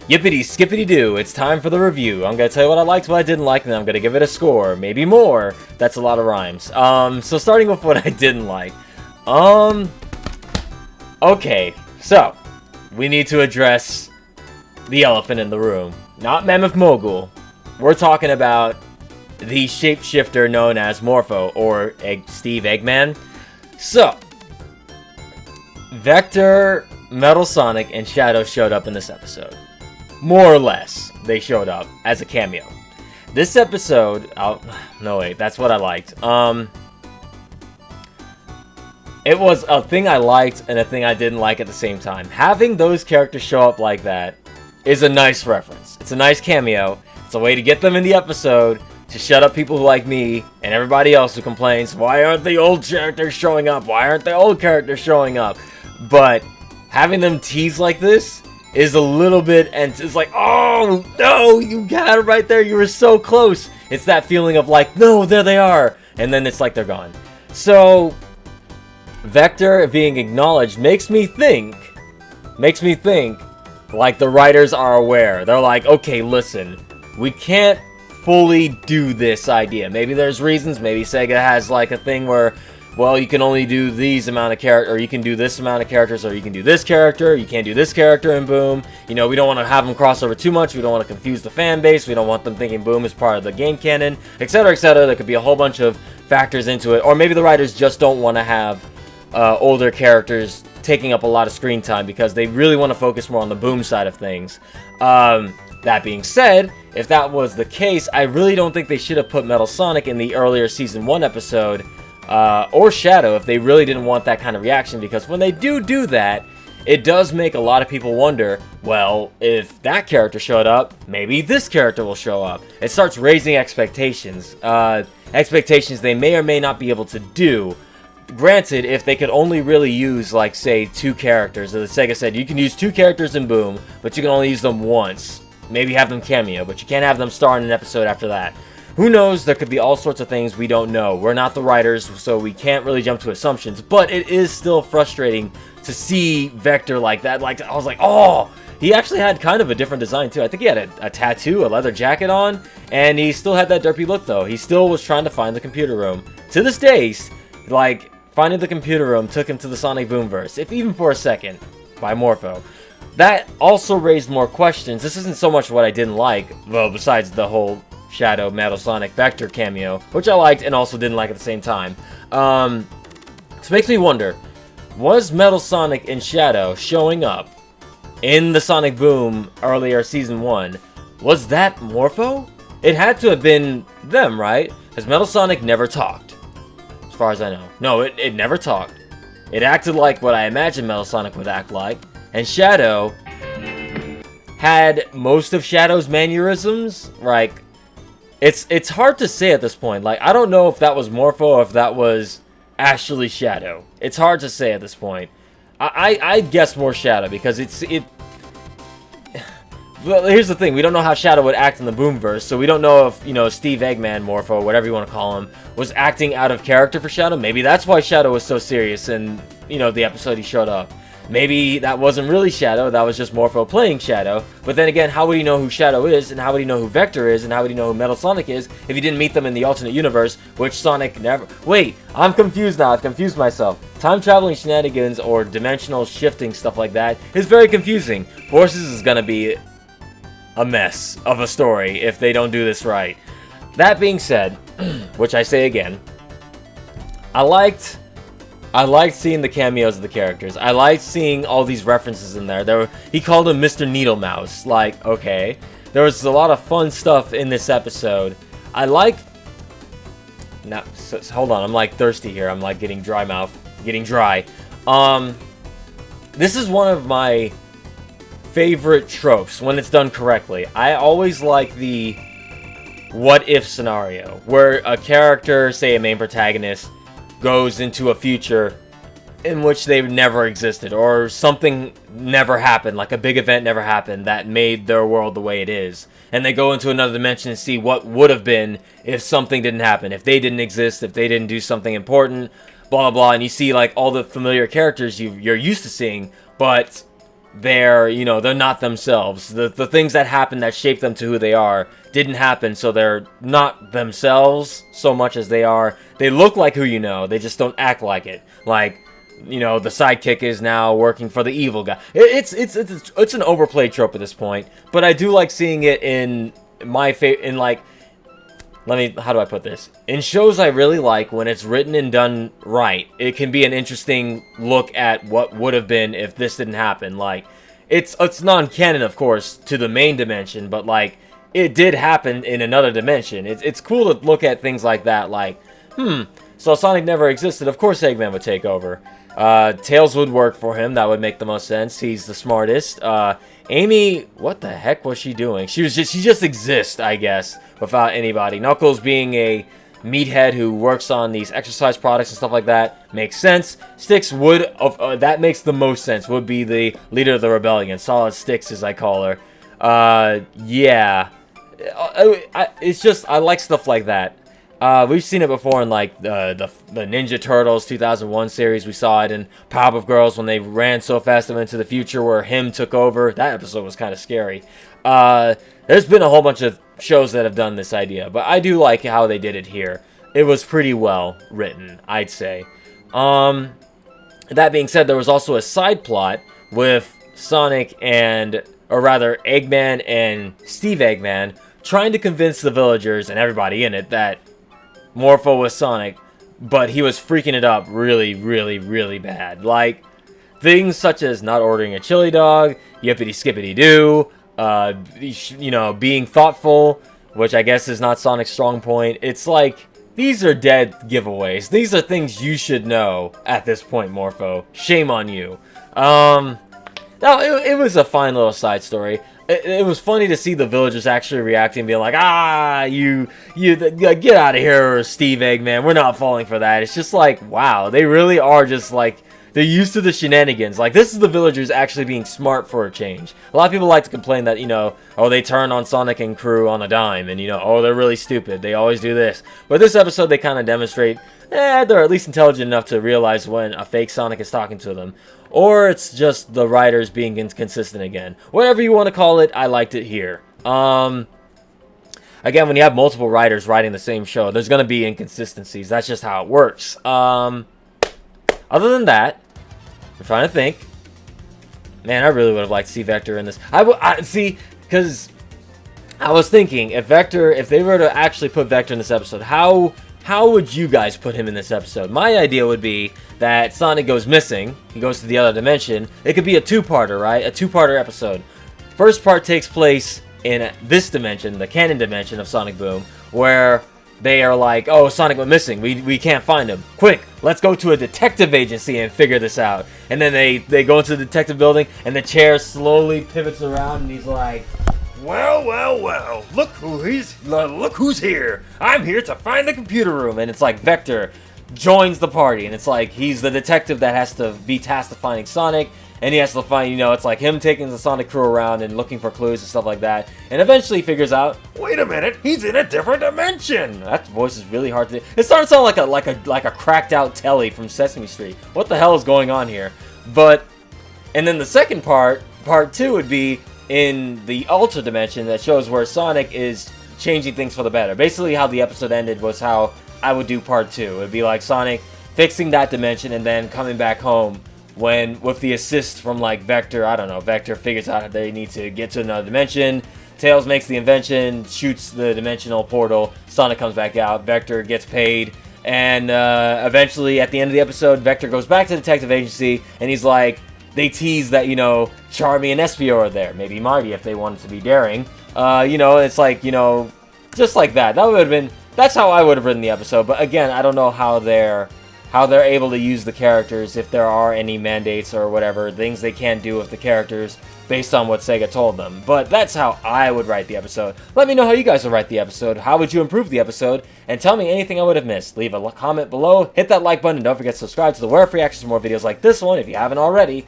Yippity skippity doo, it's time for the review. I'm gonna tell you what I liked, what I didn't like, and then I'm gonna give it a score. Maybe more. That's a lot of rhymes. So starting with what I didn't like. Okay, so we need to address the elephant in the room. Not Mammoth Mogul. We're talking about the shapeshifter known as Morpho, or Steve Eggman. So, Vector, Metal Sonic, and Shadow showed up in this episode. More or less, they showed up as a cameo. This episode, no wait, that's what I liked. It was a thing I liked and a thing I didn't like at the same time. Having those characters show up like that is a nice reference. It's a nice cameo. It's a way to get them in the episode to shut up people like me and everybody else who complains, why aren't the old characters showing up? Why aren't the old characters showing up? But having them tease like this is a little bit, and it's like, oh, no, you got it right there. You were so close. It's that feeling of like, no, there they are. And then it's like they're gone. So, Vector being acknowledged makes me think like the writers are aware. They're like, okay, listen, we can't fully do this idea. Maybe there's reasons. Maybe Sega has like a thing where, well, you can only do these amount of characters, or you can do this amount of characters, or you can do this character, you can't do this character in Boom. You know, we don't want to have them cross over too much, we don't want to confuse the fan base, we don't want them thinking Boom is part of the game canon, etc, etc. There could be a whole bunch of factors into it, or maybe the writers just don't want to have older characters taking up a lot of screen time because they really want to focus more on the Boom side of things. That being said, if that was the case, I really don't think they should have put Metal Sonic in the earlier Season 1 episode, or Shadow, if they really didn't want that kind of reaction, because when they do that, it does make a lot of people wonder, well, if that character showed up, maybe this character will show up. It starts raising expectations. Expectations they may or may not be able to do. Granted, if they could only really use, like, say, 2 characters, as Sega said, you can use 2 characters in Boom, but you can only use them once. Maybe have them cameo, but you can't have them star in an episode after that. Who knows? There could be all sorts of things we don't know. We're not the writers, so we can't really jump to assumptions, but it is still frustrating to see Vector like that. Like, I was like, oh! He actually had kind of a different design, too. I think he had a tattoo, a leather jacket on, and he still had that derpy look, though. He still was trying to find the computer room. To this day, like, finding the computer room took him to the Sonic Boomverse, if even for a second, by Morpho. That also raised more questions. This isn't so much what I didn't like, well, besides the whole Shadow, Metal Sonic, Vector cameo, which I liked and also didn't like at the same time. This makes me wonder, was Metal Sonic and Shadow showing up in the Sonic Boom earlier Season 1, was that Morpho? It had to have been them, right? Because Metal Sonic never talked, as far as I know. No, it never talked. It acted like what I imagined Metal Sonic would act like, and Shadow had most of Shadow's mannerisms. Like, it's hard to say at this point. Like, I don't know if that was Morpho or if that was actually Shadow. It's hard to say at this point. I guess more Shadow, because well, here's the thing. We don't know how Shadow would act in the Boomverse, so we don't know if, you know, Steve Eggman, Morpho, whatever you want to call him, was acting out of character for Shadow. Maybe that's why Shadow was so serious in, you know, the episode he showed up. Maybe that wasn't really Shadow, that was just Morpho playing Shadow. But then again, how would he know who Shadow is, and how would he know who Vector is, and how would he know who Metal Sonic is if he didn't meet them in the alternate universe, which Sonic never... Wait, I'm confused now, I've confused myself. Time-traveling shenanigans or dimensional shifting stuff like that is very confusing. Forces is gonna be a mess of a story if they don't do this right. That being said, which I say again, I liked seeing the cameos of the characters. I liked seeing all these references in there. He called him Mr. Needle Mouse. Like, okay. There was a lot of fun stuff in this episode. I like... Now, so, hold on. I'm, like, thirsty here. I'm, like, getting dry mouth. Getting dry. This is one of my favorite tropes when it's done correctly. I always like the what-if scenario, where a character, say a main protagonist, goes into a future in which they've never existed, or something never happened, like a big event never happened that made their world the way it is, and they go into another dimension and see what would have been if something didn't happen, if they didn't exist, if they didn't do something important, blah blah blah, and you see like all the familiar characters you're used to seeing, but they're not themselves. The things that happen that shape them to who they are didn't happen, so they're not themselves so much as they are. They look like who you know, they just don't act like it. Like, the sidekick is now working for the evil guy. It's an overplayed trope at this point, but I do like seeing it in how do I put this? In shows I really like, when it's written and done right, it can be an interesting look at what would have been if this didn't happen. Like, it's non-canon, of course, to the main dimension, but, like, it did happen in another dimension. It's cool to look at things like that, like, so Sonic never existed, of course Eggman would take over. Tails would work for him, that would make the most sense, he's the smartest. Amy, what the heck was she doing? She just exists, I guess, without anybody. Knuckles being a meathead who works on these exercise products and stuff like that makes sense. Sticks that makes the most sense, would be the leader of the rebellion. Solid Sticks, as I call her. Yeah. It's just, I like stuff like that. We've seen it before in, like, the Ninja Turtles 2001 series. We saw it in Powerpuff Girls when they ran so fast and went into the future where him took over. That episode was kind of scary. There's been a whole bunch of shows that have done this idea, but I do like how they did it here. It was pretty well written, I'd say. That being said, there was also a side plot with Sonic Eggman and Steve Eggman trying to convince the villagers and everybody in it that Morpho was Sonic, but he was freaking it up really, really, really bad. Like, things such as not ordering a chili dog, yippity-skippity-doo, being thoughtful, which I guess is not Sonic's strong point. It's like, these are dead giveaways. These are things you should know at this point, Morpho. Shame on you. No, it was a fine little side story. It was funny to see the villagers actually reacting, being like, you get out of here, Steve Eggman. We're not falling for that. It's just like, wow, they really are just like, they're used to the shenanigans. Like, this is the villagers actually being smart for a change. A lot of people like to complain that, they turn on Sonic and crew on a dime, and, they're really stupid. They always do this. But this episode, they kind of demonstrate, they're at least intelligent enough to realize when a fake Sonic is talking to them. Or it's just the writers being inconsistent again. Whatever you want to call it, I liked it here. Again, when you have multiple writers writing the same show, there's going to be inconsistencies. That's just how it works. Other than that, I'm trying to think. Man, I really would have liked to see Vector in this. Because I was thinking, if they were to actually put Vector in this episode, how would you guys put him in this episode? My idea would be that Sonic goes missing. He goes to the other dimension. It could be a two-parter, right? A two-parter episode. First part takes place in this dimension, the canon dimension of Sonic Boom, where they are like, oh, Sonic went missing. We can't find him. Quick, let's go to a detective agency and figure this out. And then they go into the detective building, and the chair slowly pivots around, and he's like, well, look who's here. I'm here to find the computer room. And it's like Vector joins the party, and it's like he's the detective that has to be tasked with finding Sonic, and he has to find, it's like him taking the Sonic crew around and looking for clues and stuff like that, and eventually figures out, wait a minute, he's in a different dimension. That voice is really hard to do. It starts to sound like a cracked out Telly from Sesame Street. What the hell is going on here? And then the second part 2 would be in the Ultra Dimension that shows where Sonic is changing things for the better. Basically, how the episode ended was how I would do part 2. It would be like Sonic fixing that dimension and then coming back home with the assist from, like, Vector. I don't know. Vector figures out they need to get to another dimension. Tails makes the invention, shoots the dimensional portal. Sonic comes back out. Vector gets paid. And eventually, at the end of the episode, Vector goes back to the detective agency, and he's like, they tease that, Charmy and Espio are there. Maybe Marty if they wanted to be daring. It's like, just like that. That's how I would have written the episode. But again, I don't know how they're able to use the characters, if there are any mandates or whatever, things they can't do with the characters based on what Sega told them. But that's how I would write the episode. Let me know how you guys would write the episode. How would you improve the episode? And tell me anything I would have missed. Leave a comment below, hit that like button, and don't forget to subscribe to the Where Free Access for more videos like this one if you haven't already.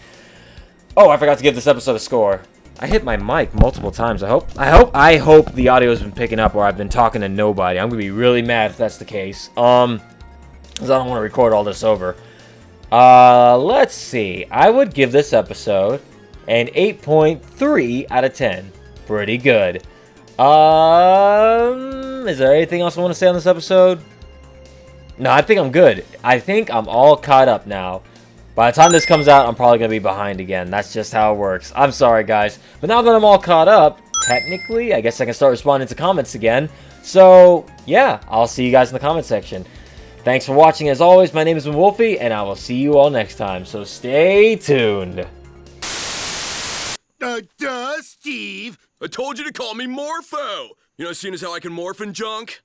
Oh, I forgot to give this episode a score. I hit my mic multiple times. I hope the audio has been picking up, or I've been talking to nobody. I'm gonna be really mad if that's the case. Because I don't want to record all this over. Let's see. I would give this episode and 8.3 out of 10. Pretty good. Is there anything else I want to say on this episode? No, I think I'm good. I think I'm all caught up now. By the time this comes out, I'm probably going to be behind again. That's just how it works. I'm sorry, guys. But now that I'm all caught up, technically, I guess I can start responding to comments again. So, yeah, I'll see you guys in the comment section. Thanks for watching. As always, my name is Wolfie, and I will see you all next time. So stay tuned. Steve? I told you to call me Morpho. You know, seeing as how I can morph and junk?